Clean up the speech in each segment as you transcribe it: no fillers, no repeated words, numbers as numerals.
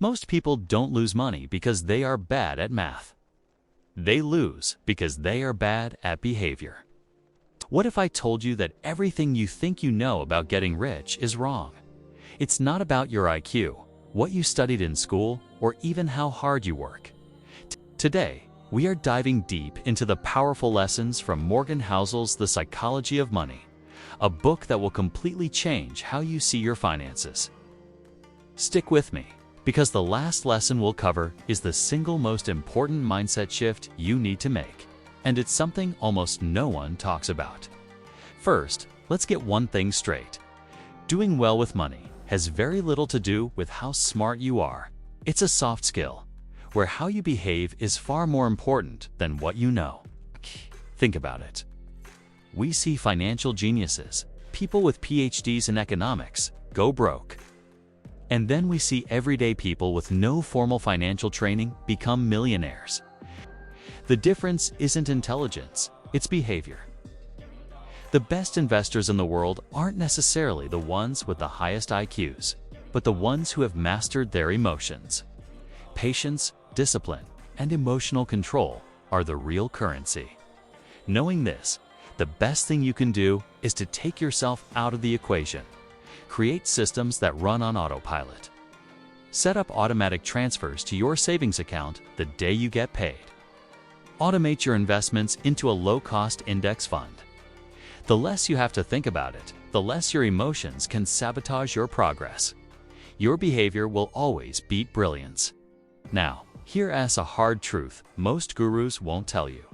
Most people don't lose money because they are bad at math. They lose because they are bad at behavior. What if I told you that everything you think you know about getting rich is wrong? It's not about your IQ, what you studied in school, or even how hard you work. Today, we are diving deep into the powerful lessons from Morgan Housel's The Psychology of Money, a book that will completely change how you see your finances. Stick with me, because the last lesson we'll cover is the single most important mindset shift you need to make, and it's something almost no one talks about. First, let's get one thing straight. Doing well with money has very little to do with how smart you are. It's a soft skill, where how you behave is far more important than what you know. Think about it. We see financial geniuses, people with PhDs in economics, go broke. And then we see everyday people with no formal financial training become millionaires. The difference isn't intelligence, it's behavior. The best investors in the world aren't necessarily the ones with the highest IQs, but the ones who have mastered their emotions. Patience, discipline, and emotional control are the real currency. Knowing this, the best thing you can do is to take yourself out of the equation. Create systems that run on autopilot. Set up automatic transfers to your savings account the day you get paid. Automate your investments into a low-cost index fund. The less you have to think about it, the less your emotions can sabotage your progress. Your behavior will always beat brilliance. Now, here's a hard truth most gurus won't tell you.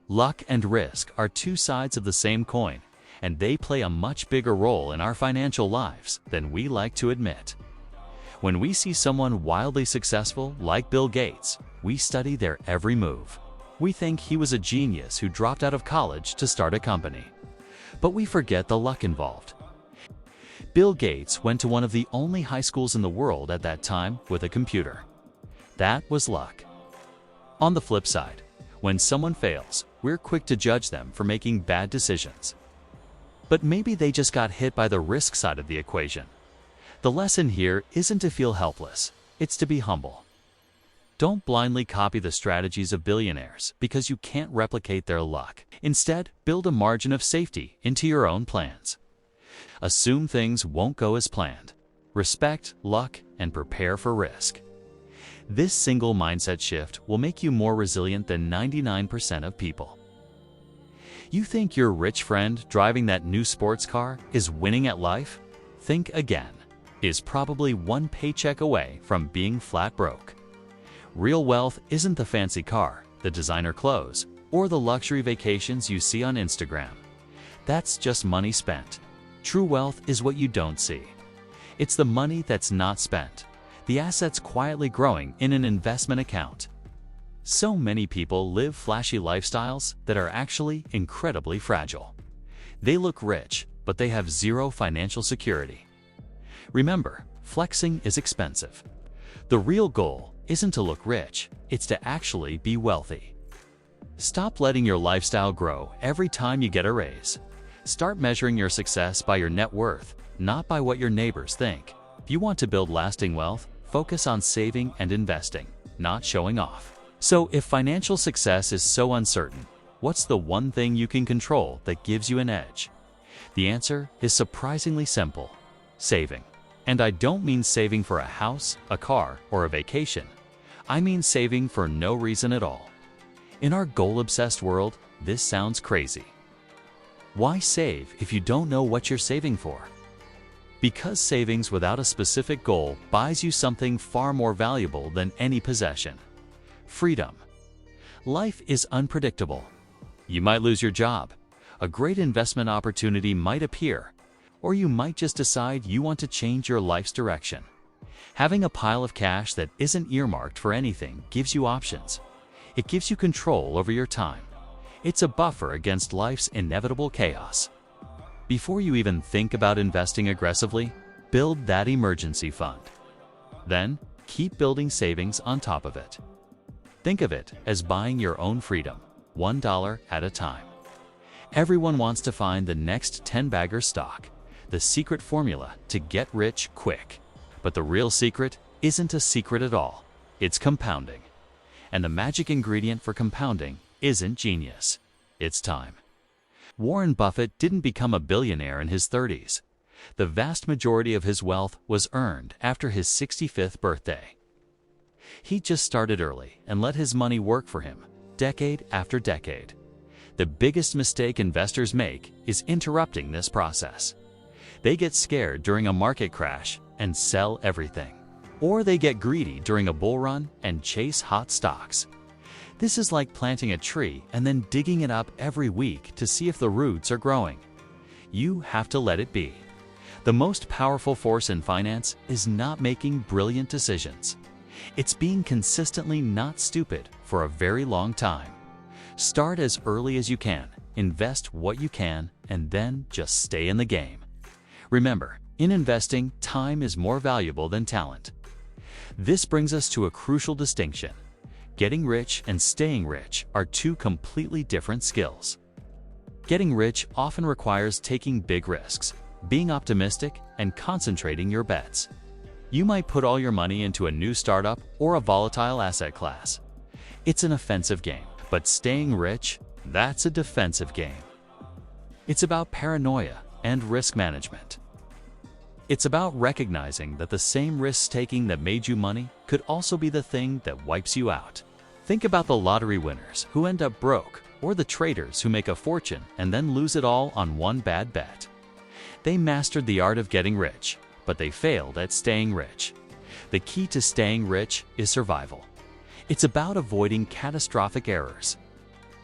Luck and risk are two sides of the same coin, and they play a much bigger role in our financial lives than we like to admit. When we see someone wildly successful like Bill Gates, we study their every move. We think he was a genius who dropped out of college to start a company. But we forget the luck involved. Bill Gates went to one of the only high schools in the world at that time with a computer. That was luck. On the flip side, when someone fails, we're quick to judge them for making bad decisions. But maybe they just got hit by the risk side of the equation. The lesson here isn't to feel helpless, it's to be humble. Don't blindly copy the strategies of billionaires because you can't replicate their luck. Instead, build a margin of safety into your own plans. Assume things won't go as planned. Respect luck and prepare for risk. This single mindset shift will make you more resilient than 99% of people. You think your rich friend driving that new sports car is winning at life? Think again. Is probably one paycheck away from being flat broke. Real wealth isn't the fancy car, the designer clothes, or the luxury vacations you see on Instagram. That's just money spent. True wealth is what you don't see. It's the money that's not spent, the assets quietly growing in an investment account. So many people live flashy lifestyles that are actually incredibly fragile. They look rich, but they have zero financial security. Remember, flexing is expensive. The real goal isn't to look rich, it's to actually be wealthy. Stop letting your lifestyle grow every time you get a raise. Start measuring your success by your net worth, not by what your neighbors think. If you want to build lasting wealth, focus on saving and investing, not showing off. So if financial success is so uncertain, what's the one thing you can control that gives you an edge? The answer is surprisingly simple: saving. And I don't mean saving for a house, a car, or a vacation. I mean saving for no reason at all. In our goal-obsessed world, this sounds crazy. Why save if you don't know what you're saving for? Because savings without a specific goal buys you something far more valuable than any possession: freedom. Life is unpredictable. You might lose your job. A great investment opportunity might appear. Or you might just decide you want to change your life's direction. Having a pile of cash that isn't earmarked for anything gives you options. It gives you control over your time. It's a buffer against life's inevitable chaos. Before you even think about investing aggressively, build that emergency fund. Then, keep building savings on top of it. Think of it as buying your own freedom, $1 at a time. Everyone wants to find the next 10-bagger stock, the secret formula to get rich quick. But the real secret isn't a secret at all. It's compounding. And the magic ingredient for compounding isn't genius. It's time. Warren Buffett didn't become a billionaire in his 30s. The vast majority of his wealth was earned after his 65th birthday. He just started early and let his money work for him, decade after decade. The biggest mistake investors make is interrupting this process. They get scared during a market crash and sell everything. Or they get greedy during a bull run and chase hot stocks. This is like planting a tree and then digging it up every week to see if the roots are growing. You have to let it be. The most powerful force in finance is not making brilliant decisions. It's being consistently not stupid for a very long time. Start as early as you can, invest what you can, and then just stay in the game. Remember, in investing, time is more valuable than talent. This brings us to a crucial distinction. Getting rich and staying rich are two completely different skills. Getting rich often requires taking big risks, being optimistic, and concentrating your bets. You might put all your money into a new startup or a volatile asset class. It's an offensive game, but staying rich, that's a defensive game. It's about paranoia and risk management. It's about recognizing that the same risk-taking that made you money could also be the thing that wipes you out. Think about the lottery winners who end up broke, or the traders who make a fortune and then lose it all on one bad bet. They mastered the art of getting rich, but they failed at staying rich. The key to staying rich is survival. It's about avoiding catastrophic errors.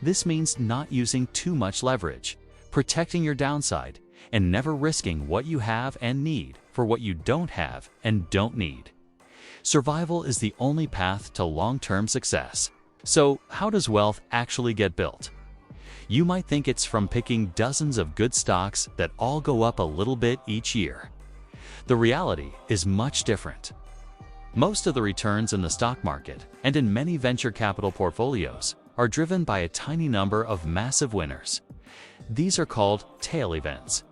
This means not using too much leverage, protecting your downside, and never risking what you have and need for what you don't have and don't need. Survival is the only path to long-term success. So, how does wealth actually get built? You might think it's from picking dozens of good stocks that all go up a little bit each year. The reality is much different. Most of the returns in the stock market and in many venture capital portfolios are driven by a tiny number of massive winners. These are called tail events.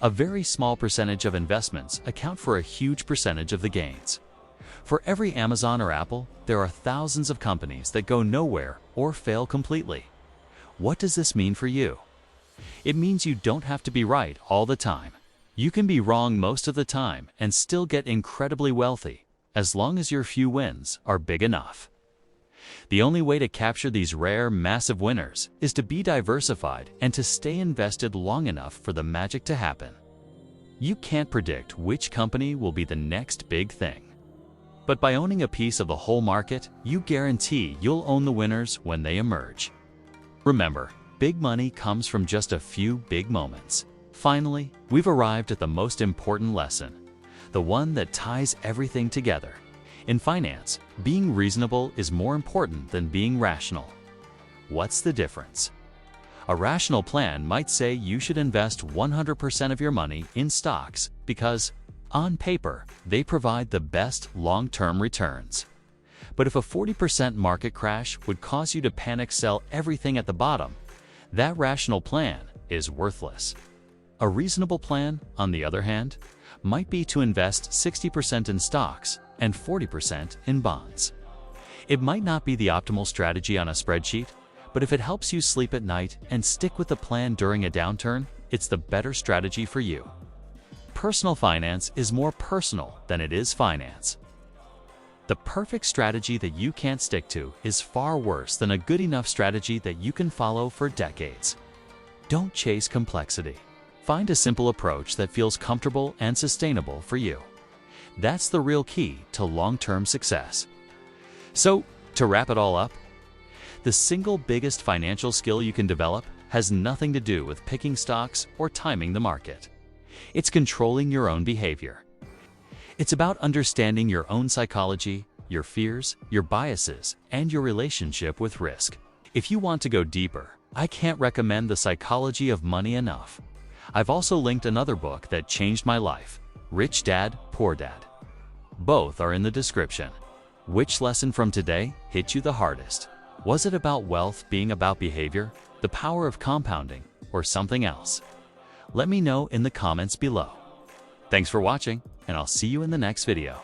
A very small percentage of investments account for a huge percentage of the gains. For every Amazon or Apple, there are thousands of companies that go nowhere or fail completely. What does this mean for you? It means you don't have to be right all the time. You can be wrong most of the time and still get incredibly wealthy, as long as your few wins are big enough. The only way to capture these rare, massive winners is to be diversified and to stay invested long enough for the magic to happen. You can't predict which company will be the next big thing. But by owning a piece of the whole market, you guarantee you'll own the winners when they emerge. Remember, big money comes from just a few big moments. Finally, we've arrived at the most important lesson, the one that ties everything together. In finance, being reasonable is more important than being rational. What's the difference? A rational plan might say you should invest 100% of your money in stocks because, on paper, they provide the best long-term returns. But if a 40% market crash would cause you to panic sell everything at the bottom, that rational plan is worthless. A reasonable plan, on the other hand, might be to invest 60% in stocks and 40% in bonds. It might not be the optimal strategy on a spreadsheet, but if it helps you sleep at night and stick with the plan during a downturn, it's the better strategy for you. Personal finance is more personal than it is finance. The perfect strategy that you can't stick to is far worse than a good enough strategy that you can follow for decades. Don't chase complexity. Find a simple approach that feels comfortable and sustainable for you. That's the real key to long-term success. So, to wrap it all up, the single biggest financial skill you can develop has nothing to do with picking stocks or timing the market. It's controlling your own behavior. It's about understanding your own psychology, your fears, your biases, and your relationship with risk. If you want to go deeper, I can't recommend The Psychology of Money enough. I've also linked another book that changed my life, Rich Dad, Poor Dad. Both are in the description. Which lesson from today hit you the hardest? Was it about wealth being about behavior, the power of compounding, or something else? Let me know in the comments below. Thanks for watching, and I'll see you in the next video.